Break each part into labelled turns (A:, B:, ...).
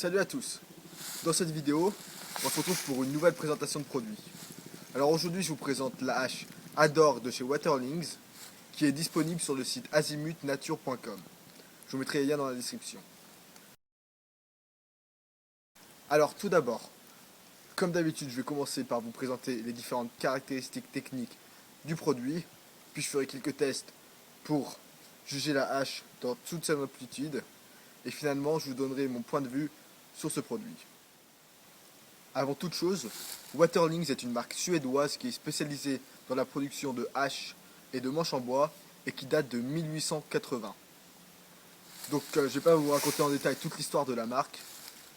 A: Salut à tous. Dans cette vidéo, on se retrouve pour une nouvelle présentation de produit. Alors aujourd'hui, je vous présente la hache Adore de chez Waterlings qui est disponible sur le site azimutnature.com. Je vous mettrai les liens dans la description. Alors tout d'abord, comme d'habitude, je vais commencer par vous présenter les différentes caractéristiques techniques du produit, puis je ferai quelques tests pour juger la hache dans toute sa amplitude, et finalement je vous donnerai mon point de vue sur ce produit. Avant toute chose, Waterlings est une marque suédoise qui est spécialisée dans la production de haches et de manches en bois et qui date de 1880. Donc je ne vais pas vous raconter en détail toute l'histoire de la marque,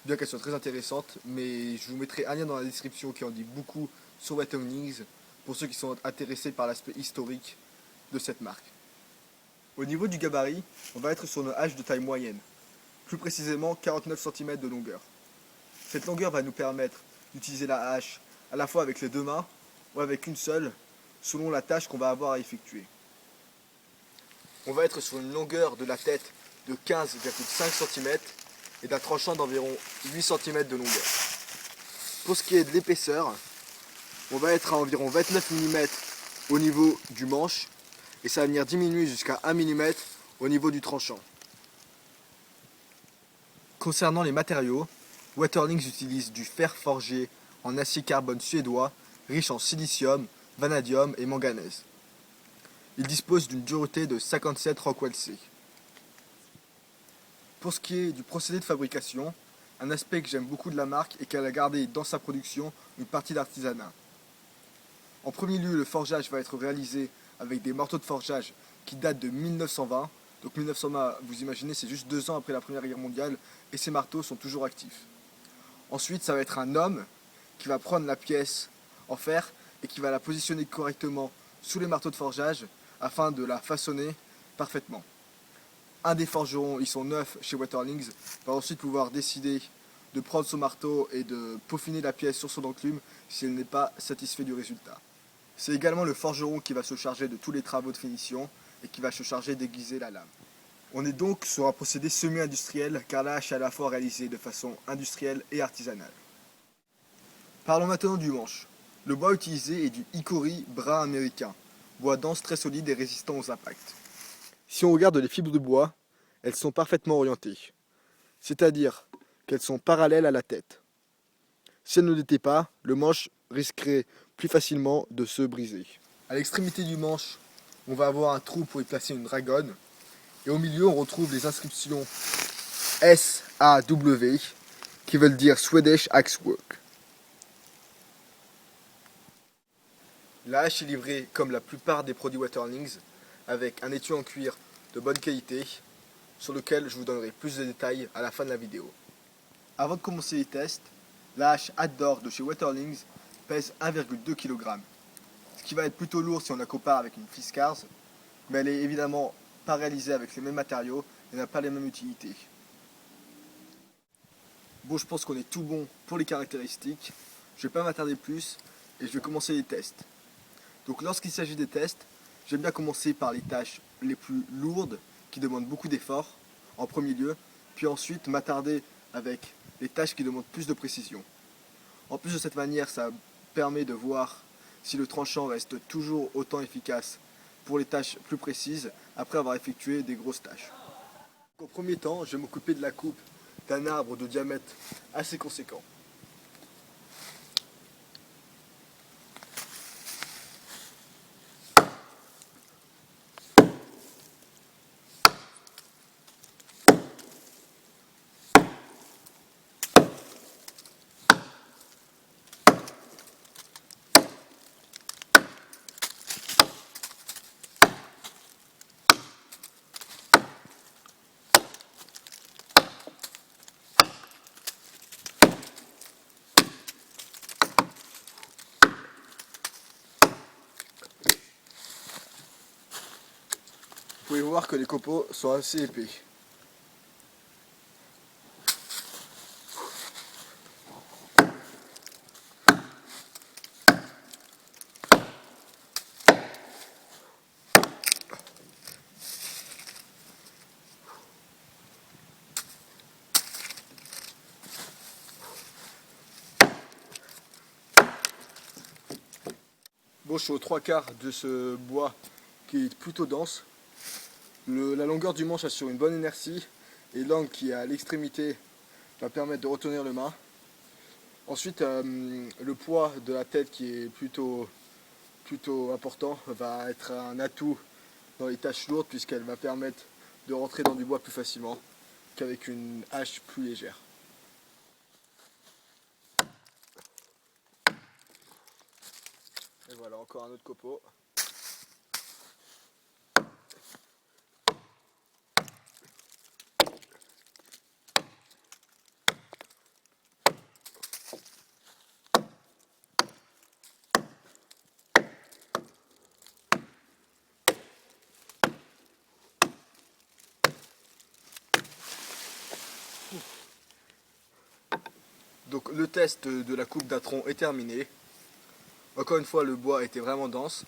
A: bien qu'elle soit très intéressante, mais je vous mettrai un lien dans la description qui en dit beaucoup sur Waterlings pour ceux qui sont intéressés par l'aspect historique de cette marque. Au niveau du gabarit, on va être sur une hache de taille moyenne, plus précisément 49 cm de longueur. Cette longueur va nous permettre d'utiliser la hache à la fois avec les deux mains ou avec une seule, selon la tâche qu'on va avoir à effectuer. On va être sur une longueur de la tête de 15,5 cm et d'un tranchant d'environ 8 cm de longueur. Pour ce qui est de l'épaisseur, on va être à environ 29 mm au niveau du manche et ça va venir diminuer jusqu'à 1 mm au niveau du tranchant. Concernant les matériaux, Waterlings utilise du fer forgé en acier carbone suédois, riche en silicium, vanadium et manganèse. Il dispose d'une dureté de 57 Rockwell C. Pour ce qui est du procédé de fabrication, un aspect que j'aime beaucoup de la marque est qu'elle a gardé dans sa production une partie d'artisanat. En premier lieu, le forgeage va être réalisé avec des marteaux de forgeage qui datent de 1920. Donc 1920, vous imaginez, c'est juste 2 ans après la Première Guerre mondiale et ces marteaux sont toujours actifs. Ensuite, ça va être un homme qui va prendre la pièce en fer et qui va la positionner correctement sous les marteaux de forgeage afin de la façonner parfaitement. Un des forgerons, ils sont 9 chez Waterlings, va ensuite pouvoir décider de prendre son marteau et de peaufiner la pièce sur son enclume s'il n'est pas satisfait du résultat. C'est également le forgeron qui va se charger de tous les travaux de finition et qui va se charger d'aiguiser la lame. On est donc sur un procédé semi-industriel car la hache est à la fois réalisée de façon industrielle et artisanale. Parlons maintenant du manche. Le bois utilisé est du hickory brun américain, bois dense très solide et résistant aux impacts. Si on regarde les fibres de bois, elles sont parfaitement orientées, c'est-à-dire qu'elles sont parallèles à la tête. Si elles ne l'étaient pas, le manche risquerait plus facilement de se briser. À l'extrémité du manche, on va avoir un trou pour y placer une dragonne. Et au milieu, on retrouve les inscriptions SAW qui veulent dire Swedish Axework. La hache est livrée comme la plupart des produits Waterlings avec un étui en cuir de bonne qualité sur lequel je vous donnerai plus de détails à la fin de la vidéo. Avant de commencer les tests, la hache Adore de chez Waterlings pèse 1,2 kg, ce qui va être plutôt lourd si on la compare avec une Fiskars, mais elle est évidemment pas réalisée avec les mêmes matériaux et n'a pas les mêmes utilités. Bon, je pense qu'on est tout bon pour les caractéristiques. Je ne vais pas m'attarder plus et je vais commencer les tests. Donc lorsqu'il s'agit des tests, j'aime bien commencer par les tâches les plus lourdes qui demandent beaucoup d'efforts en premier lieu, puis ensuite m'attarder avec les tâches qui demandent plus de précision. En plus de cette manière, ça permet de voir si le tranchant reste toujours autant efficace pour les tâches plus précises après avoir effectué des grosses tâches. En premier temps, je vais m'occuper de la coupe d'un arbre de diamètre assez conséquent. Vous pouvez voir que les copeaux sont assez épais. Bon, je suis aux 3/4 de ce bois qui est plutôt dense. La longueur du manche assure une bonne inertie et l'angle qui est à l'extrémité va permettre de retenir le mât. Ensuite, le poids de la tête qui est plutôt important va être un atout dans les tâches lourdes puisqu'elle va permettre de rentrer dans du bois plus facilement qu'avec une hache plus légère. Et voilà, encore un autre copeau. Donc le test de la coupe d'atron est terminé. Encore une fois, le bois était vraiment dense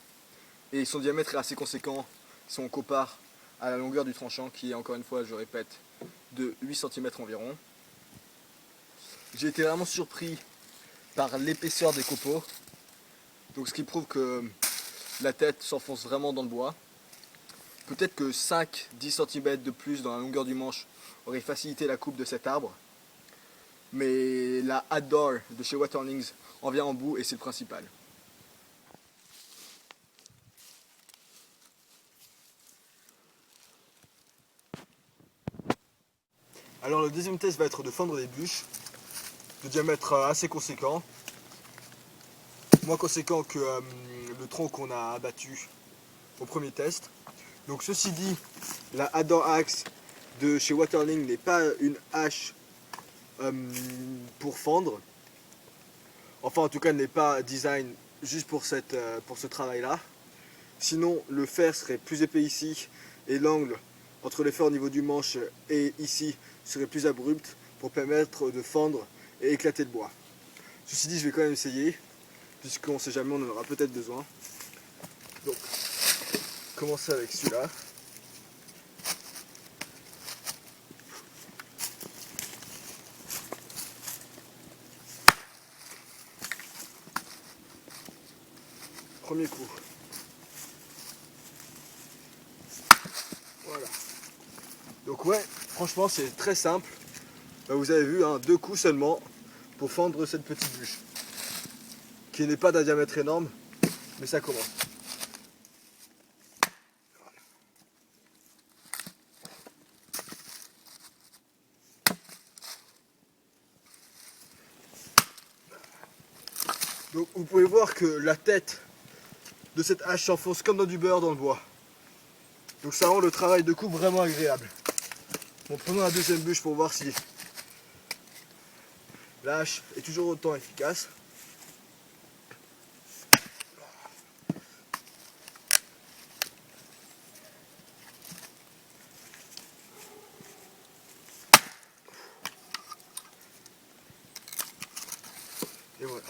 A: et son diamètre est assez conséquent si on compare à la longueur du tranchant qui est, encore une fois, je répète, de 8 cm environ. J'ai été vraiment surpris par l'épaisseur des copeaux, donc ce qui prouve que la tête s'enfonce vraiment dans le bois. Peut-être que 5-10 cm de plus dans la longueur du manche aurait facilité la coupe de cet arbre, mais la Hador de chez Waterlings en vient en bout et c'est le principal. Alors le deuxième test va être de fendre des bûches de diamètre assez conséquent, moins conséquent que le tronc qu'on a abattu au premier test. Donc ceci dit, la Hador Axe de chez Waterling n'est pas une hache pour fendre. Enfin, en tout cas, elle n'est pas design juste pour ce travail-là. Sinon, le fer serait plus épais ici et l'angle entre le fer au niveau du manche et ici serait plus abrupt pour permettre de fendre et éclater le bois. Ceci dit, je vais quand même essayer, puisqu'on ne sait jamais, on en aura peut-être besoin. Donc, commencer avec celui-là. Premier coup. Voilà. Donc ouais, franchement c'est très simple. Vous avez vu, hein, 2 coups seulement pour fendre cette petite bûche. Qui n'est pas d'un diamètre énorme, mais ça commence. Donc vous pouvez voir que la tête de cette hache s'enfonce comme dans du beurre dans le bois. Donc ça rend le travail de coupe vraiment agréable. Bon, prenons la deuxième bûche pour voir si la hache est toujours autant efficace. Et voilà.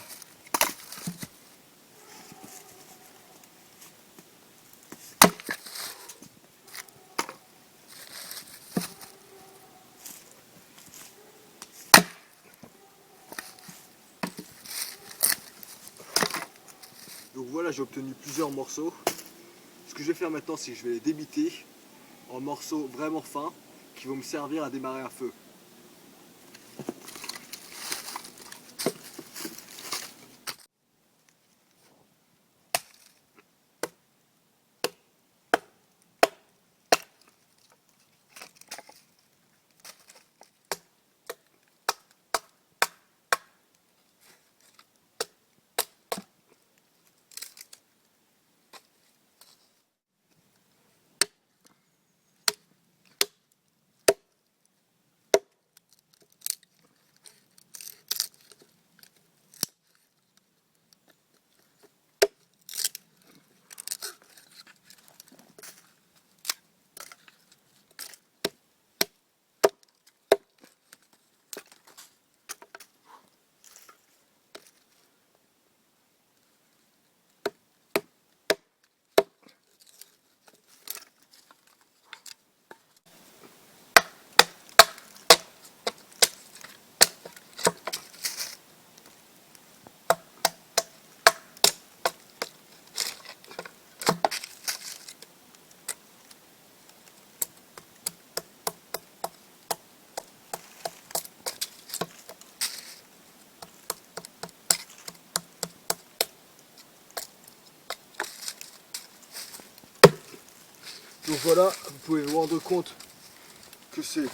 A: Donc voilà, j'ai obtenu plusieurs morceaux. Ce que je vais faire maintenant, c'est que je vais les débiter en morceaux vraiment fins qui vont me servir à démarrer un feu. Donc voilà, vous pouvez vous rendre compte que c'est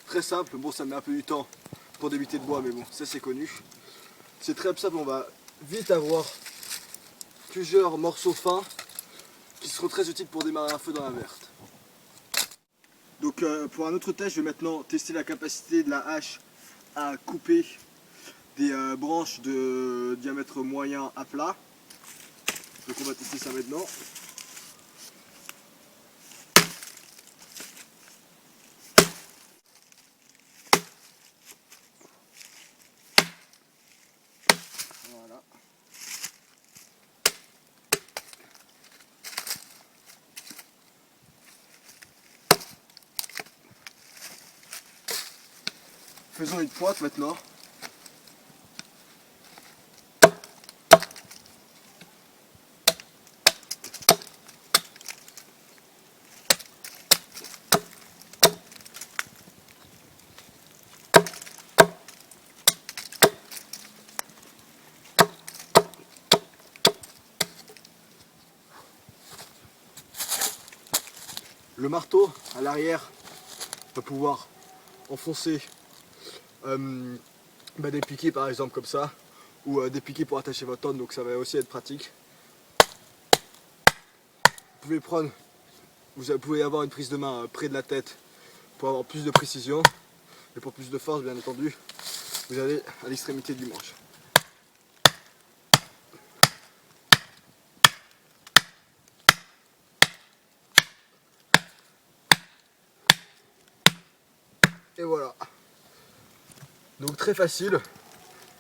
A: très simple. Bon, ça met un peu du temps pour débiter de bois, mais bon, ça c'est connu. C'est très simple, on va vite avoir plusieurs morceaux fins qui seront très utiles pour démarrer un feu dans la verte. Donc pour un autre test, je vais maintenant tester la capacité de la hache à couper des branches de diamètre moyen à plat. Donc on va tester ça maintenant. Voilà. Faisons une pointe maintenant. Le marteau à l'arrière va pouvoir enfoncer des piquets par exemple comme ça, ou des piquets pour attacher votre tonne, donc ça va aussi être pratique. Vous pouvez avoir une prise de main près de la tête pour avoir plus de précision et pour plus de force bien entendu. Vous allez à l'extrémité du manche. Et voilà. Donc très facile,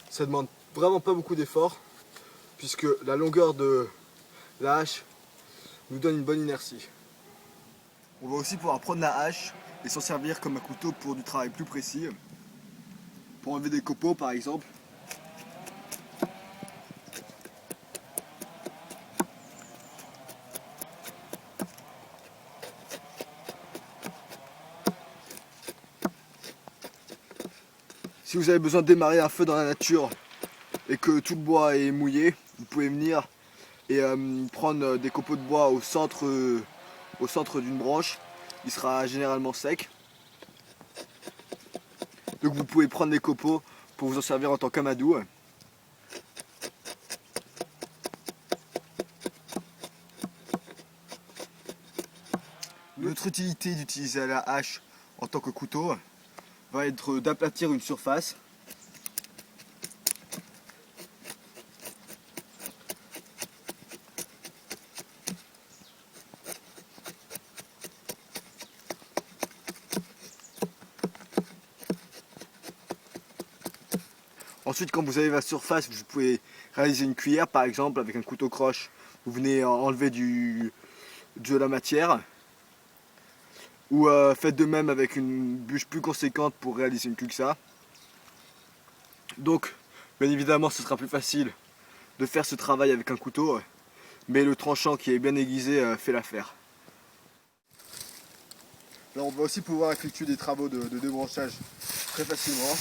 A: ça demande vraiment pas beaucoup d'effort puisque la longueur de la hache nous donne une bonne inertie. On va aussi pouvoir prendre la hache et s'en servir comme un couteau pour du travail plus précis. Pour enlever des copeaux par exemple. Si vous avez besoin de démarrer un feu dans la nature et que tout le bois est mouillé, vous pouvez venir et prendre des copeaux de bois au centre d'une branche. Il sera généralement sec. Donc vous pouvez prendre les copeaux pour vous en servir en tant qu'amadou. L'autre utilité d'utiliser la hache en tant que couteau va être d'aplatir une surface. Ensuite, quand vous avez la surface, vous pouvez réaliser une cuillère par exemple avec un couteau croche. Vous venez enlever de la matière. Ou faites de même avec une bûche plus conséquente pour réaliser une cuxa. Donc, bien évidemment, ce sera plus facile de faire ce travail avec un couteau, mais le tranchant qui est bien aiguisé fait l'affaire. Là, on va aussi pouvoir effectuer des travaux de débranchage très facilement.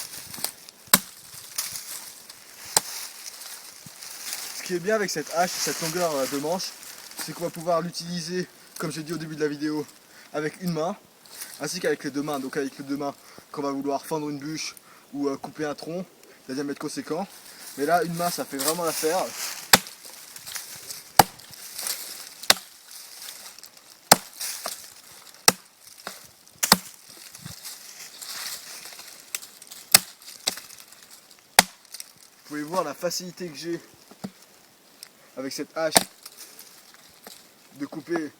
A: Ce qui est bien avec cette hache, cette longueur de manche, c'est qu'on va pouvoir l'utiliser, comme j'ai dit au début de la vidéo, avec une main, ainsi qu'avec les deux mains. Donc avec les deux mains, quand on va vouloir fendre une bûche ou couper un tronc d'un diamètre conséquent. Mais là, une main, ça fait vraiment l'affaire. Vous pouvez voir la facilité que j'ai avec cette hache de couper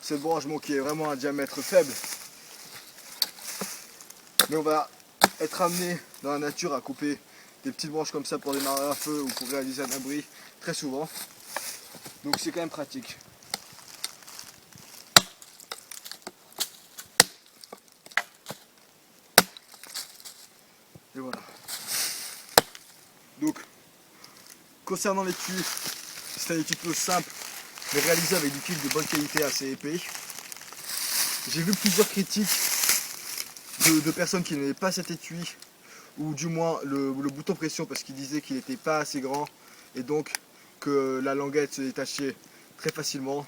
A: cette branche qui est vraiment un diamètre faible. Mais on va être amené dans la nature à couper des petites branches comme ça pour démarrer un feu ou pour réaliser un abri très souvent. Donc c'est quand même pratique. Et voilà. Donc, concernant l'étui, c'est un étui peu simple, mais réalisé avec du cuivre de bonne qualité assez épais. J'ai vu plusieurs critiques de personnes qui n'avaient pas cet étui, ou du moins le bouton pression parce qu'ils disaient qu'il n'était pas assez grand et donc que la languette se détachait très facilement.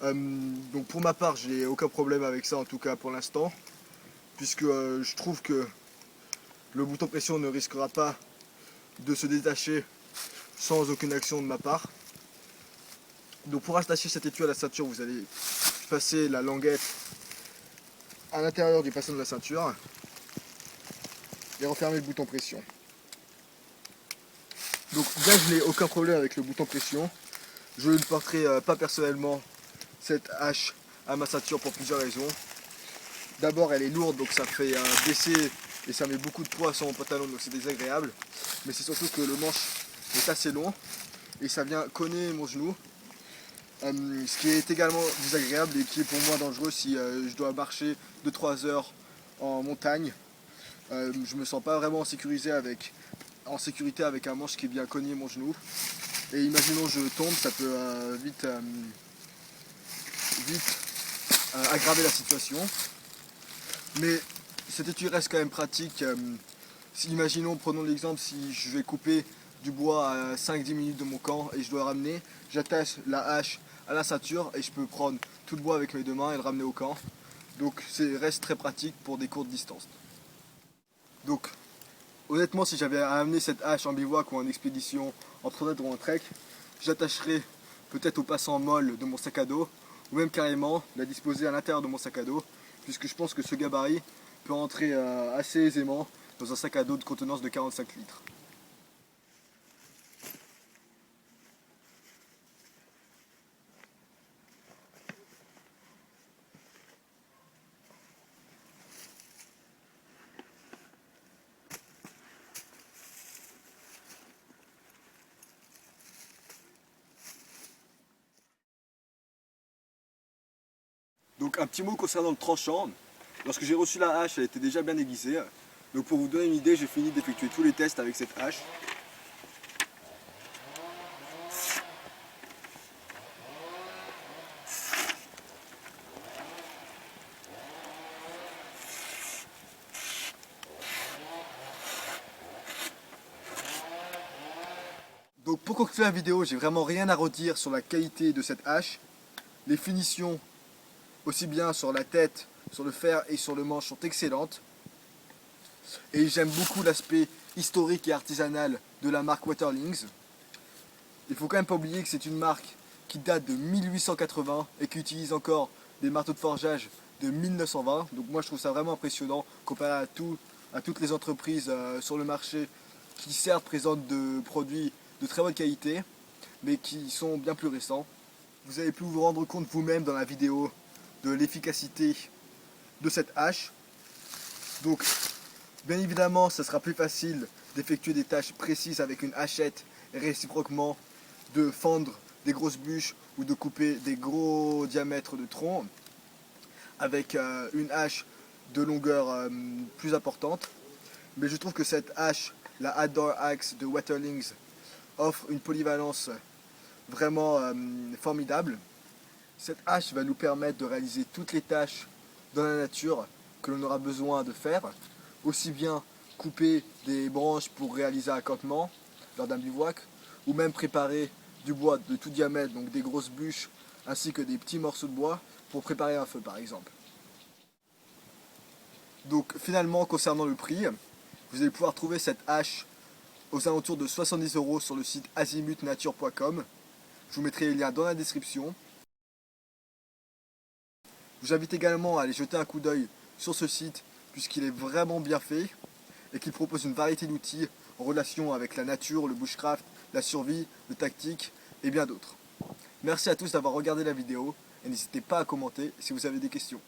A: Donc pour ma part, j'ai aucun problème avec ça en tout cas pour l'instant, puisque je trouve que le bouton pression ne risquera pas de se détacher sans aucune action de ma part. Donc pour attacher cet étui à la ceinture, vous allez passer la languette à l'intérieur du passant de la ceinture et refermer le bouton pression. Donc bien que je n'ai aucun problème avec le bouton pression, je ne porterai pas personnellement cette hache à ma ceinture pour plusieurs raisons. D'abord, elle est lourde, donc ça fait baisser et ça met beaucoup de poids sur mon pantalon, donc c'est désagréable. Mais c'est surtout que le manche est assez long et ça vient cogner mon genou. Ce qui est également désagréable et qui est pour moi dangereux si je dois marcher 2-3 heures en montagne. Je me sens pas vraiment en sécurité avec un manche qui vient cogner mon genou. Et imaginons je tombe, ça peut vite aggraver la situation. Mais cet étui reste quand même pratique. Imaginons, prenons l'exemple, si je vais couper du bois à 5-10 minutes de mon camp et je dois ramener, j'attache la hache à la ceinture et je peux prendre tout le bois avec mes deux mains et le ramener au camp. Donc reste très pratique pour des courtes distances. Donc honnêtement, si j'avais à amener cette hache en bivouac ou en expédition, en promenade ou en trek, j'attacherais peut-être au passant molle de mon sac à dos ou même carrément la disposer à l'intérieur de mon sac à dos, puisque je pense que ce gabarit peut rentrer assez aisément dans un sac à dos de contenance de 45 litres. Donc un petit mot concernant le tranchant. Lorsque j'ai reçu la hache, elle était déjà bien aiguisée. Donc pour vous donner une idée, j'ai fini d'effectuer tous les tests avec cette hache. Donc pour conclure la vidéo, j'ai vraiment rien à redire sur la qualité de cette hache. Les finitions, aussi bien sur la tête, sur le fer et sur le manche, sont excellentes. Et j'aime beaucoup l'aspect historique et artisanal de la marque Waterlings. Il faut quand même pas oublier que c'est une marque qui date de 1880 et qui utilise encore des marteaux de forgeage de 1920. Donc moi je trouve ça vraiment impressionnant comparé à toutes les entreprises sur le marché qui certes présentent de produits de très bonne qualité mais qui sont bien plus récents. Vous avez pu vous rendre compte vous-même dans la vidéo de l'efficacité de cette hache. Donc bien évidemment ça sera plus facile d'effectuer des tâches précises avec une hachette et réciproquement de fendre des grosses bûches ou de couper des gros diamètres de tronc avec une hache de longueur plus importante. Mais je trouve que cette hache, la Outdoor Axe de Waterlings, offre une polyvalence vraiment formidable. Cette hache va nous permettre de réaliser toutes les tâches dans la nature que l'on aura besoin de faire, aussi bien couper des branches pour réaliser un campement lors d'un bivouac, ou même préparer du bois de tout diamètre, donc des grosses bûches, ainsi que des petits morceaux de bois pour préparer un feu par exemple. Donc finalement, concernant le prix, vous allez pouvoir trouver cette hache aux alentours de 70 € sur le site azimutnature.com. Je vous mettrai les liens dans la description. Je vous invite également à aller jeter un coup d'œil sur ce site puisqu'il est vraiment bien fait et qu'il propose une variété d'outils en relation avec la nature, le bushcraft, la survie, le tactique et bien d'autres. Merci à tous d'avoir regardé la vidéo et n'hésitez pas à commenter si vous avez des questions.